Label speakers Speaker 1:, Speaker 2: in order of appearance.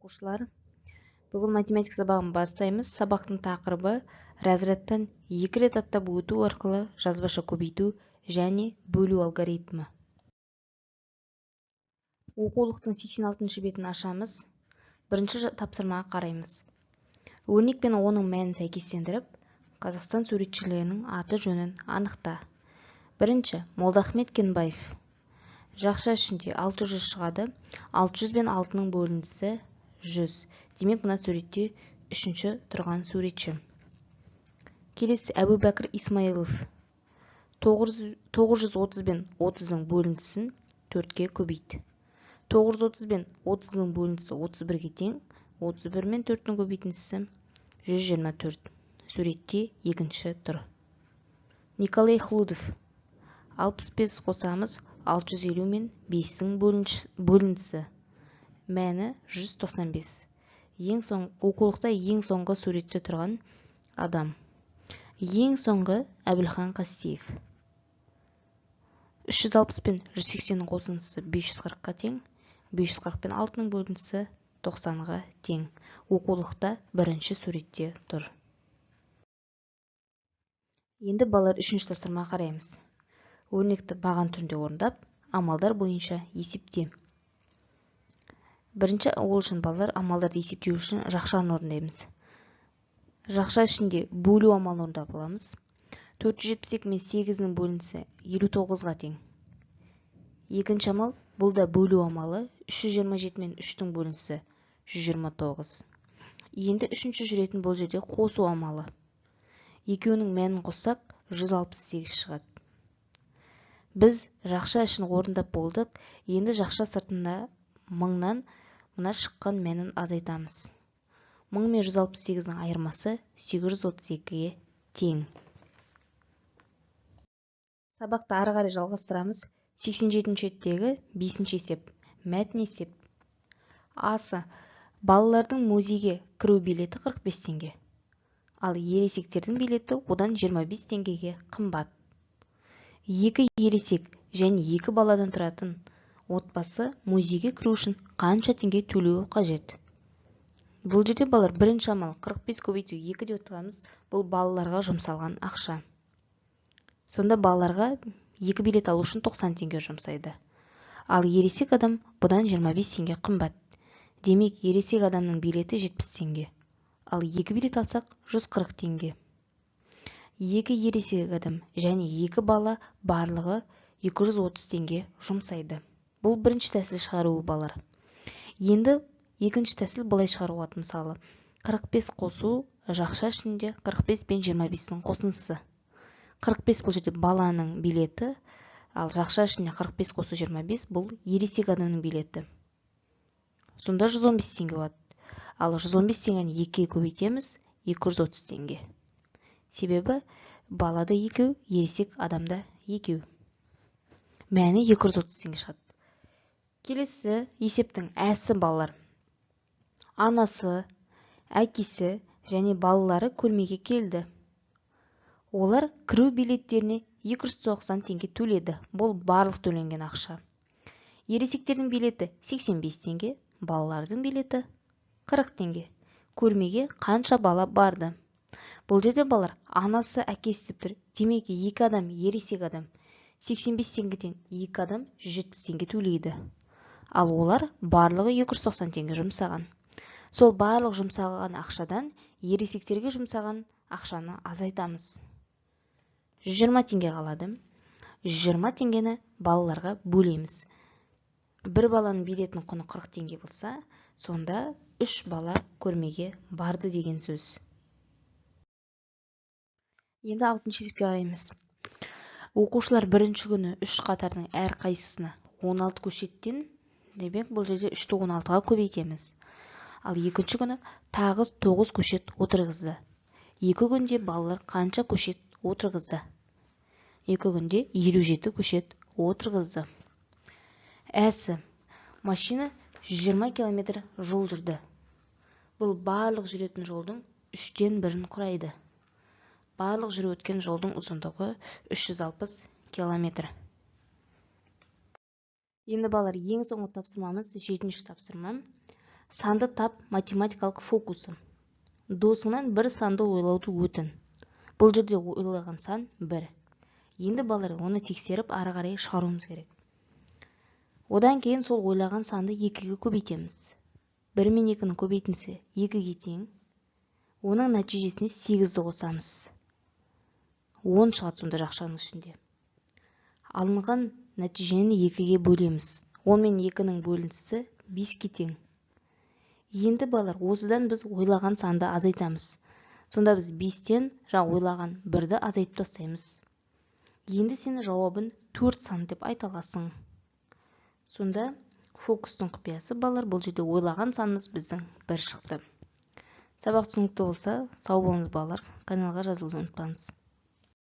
Speaker 1: Оқушылар, бүгін математика сабағын бастаймыз. Сабақтың тақырыбы разрядтан 2 рет аттап өту арқылы жазбаша көбейту және бөлу алгоритмі. Оқулықтың 86-шы бетін ашамыз. Бірінші тапсырмаға қараймыз. Өрнек пен оның мәнін сәйкестендіріп, Қазақстан суретшілерінің аты жөнін анықта. Бірінші, Молдахмет Кенбаев. Жақша ішінде 600 шығады. 600 бен 6-ның бөліндісі 100. Демек, мына суретте үшінші тұрған суретші. Келесі, Әбубәкір Исмаилов. 930 бен 30-ның бөліндісін 4-ке көбейт. 930 бен 30-ның бөліндісі 31-ге тең. 31 мен 4-ның көбейтіндісі 124. Суретте екінші тұр. Николай Хлудов. 65 қосамыз 650 мен 5-дің бөліндісі. Мәні 195. Оқулықта ең соңғы суретте тұрған адам. Ең соңғы Әбілхан Қастеев. 360 пен 180-ның қосындысы 540-ға тең. 540 пен 6-ның бөліндісі 90-ға тең. Оқулықта бірінші суретте тұр. Енді балалар үшінші тапсырмаға қараймыз. Өрнекті баған түрінде орындап, амалдар бойынша есепте. Бірінші ол үшін балалар амалдарды есептеу үшін жақшаны орындаймыз. Жақша ішінде бөлу амалын орындап аламыз. 472 мен 8-ның бөліндісі 59-ға тең. Екінші амал, бұл да бөлу амалы. 327 мен 3-дің бөліндісі 129. Енді үшінші жүретін бұл жерде қосу амалы. Екеуінің мәнін қоссақ 168 шығады. Біз жақша ішін орындап болдық. Енді жақша сыртында 1000-нан мына шыққан мәнін азайтамыз. 1000 мен 168-ның айырмасы 832-ге тең. Сабақты ары қарай жалғастырамыз. 87-ші еттегі 5-ші есеп. Мәтін есеп. Асы. Балалардың музейге кіру билеті 45 теңге. Ал ересектердің билеті одан 25 теңгеге қымбат. 2 ересек және 2 баладан тұратын отбасы музейге кіру үшін қанша теңге төлеуі қажет? Бұл жерде балалар бірінші амал 45 көбейту 2 деп отырғанымыз, бұл балаларға жұмсалған ақша. Сонда балаларға 2 билет алу үшін 90 теңге жұмсайды. Ал ересек адам бұдан 25 теңге қымбат. Демек, ересек адамның билеті 70 теңге. Ал 2 билет алсақ 140 теңге. 2 ересек адам және 2 бала барлығы 230 теңге жұмсайды. Бұл бірінші тәсіл шығаруы балалар. Енді екінші тәсіл былай шығаруға болады. Мысалы, 45 қосу жақша ішінде 45 пен 25-ның қосындысы. 45 бұл жерде баланың билеті, ал жақша ішінде 45 қосу 25 бұл ересек адамның билеті. Сонда 115 теңге болады. Ал 115 теңгені 2-ге көбейтеміз, 230 теңге. Себебі балада 2, ересек адамда 2. Мәні 230 теңге шығады. Келесі есептің әсі балалар. Анасы, әкесі және балалары көрмеге келді. Олар кіру билеттеріне 290 теңге төледі. Бұл барлық төленген ақша. Ересектердің билеті 85 теңге, балалардың билеті 40 теңге. Көрмеге қанша бала барды? Бұл жерде балалар анасы әкесі тұр. Демек, 2 адам, ересек адам 85 теңгеден 2 адам 170 теңге төлейді. Ал олар барлығы 290 теңге жұмсаған. Сол барлық жұмсалған ақшадан ересектерге жұмсаған ақшаны азайтамыз. 120 теңге қалады. 120 теңгені балаларға бөлеміз. Бір баланың билетінің құны 40 теңге болса, сонда 3 бала көрмеге барды деген сөз. Енді 6-шы есепке қараймыз. Оқушылар бірінші күні 3 қатардың әр қайсысына 16 көшеттен, демек бұл жерде 3-ті 16-ға көбейтеміз. Ал екінші күні тағы 9 көшет отырғызды. 2 күнде балалар қанша көшет отырғызды? 2 күнде 57 көшет отырғызды. Әсі. Машина 120 км жол жүрді. Бұл барлық жүретін жолдың 3-тен 1-ін құрайды. Барлық жүріп өткен жолдың ұзындығы 360 км. Енді балалар ең соңғы тапсырмамыз 7-ші тапсырма. Санды тап математикалық фокусы. Досыңнан бір санды ойлауды өтін. Бұл жерде ойлаған сан 1. Енді балалар оны тексеріп ары қарай шығаруымыз керек. Одан кейін сол ойлаған санды 2-ге көбейтеміз. 1 мен 2-ның көбейтіндісі 2-ге тең. Оның нәтижесіне 8-ді қосамыз. 10 шығады сонда жақшаның ішінде. Алынған нәтижені 2-ге бөлеміз. 10 мен 2-ның бөлінісі 5-ге тең. Енді балалар, осыдан біз ойлаған санды азайтамыз. Сонда біз 5-тен ойлаған 1-ді азайтып тастаймыз. Енді сені жауабын 4 сан деп айта аласың. Сонда фокустың құпиясы балалар, бұл жерде ойлаған санымыз біздің 1 шықты. Сабақ түсінікті болса, сау болыңыз балалар. Каналға жазылуды ұмытпаңыз.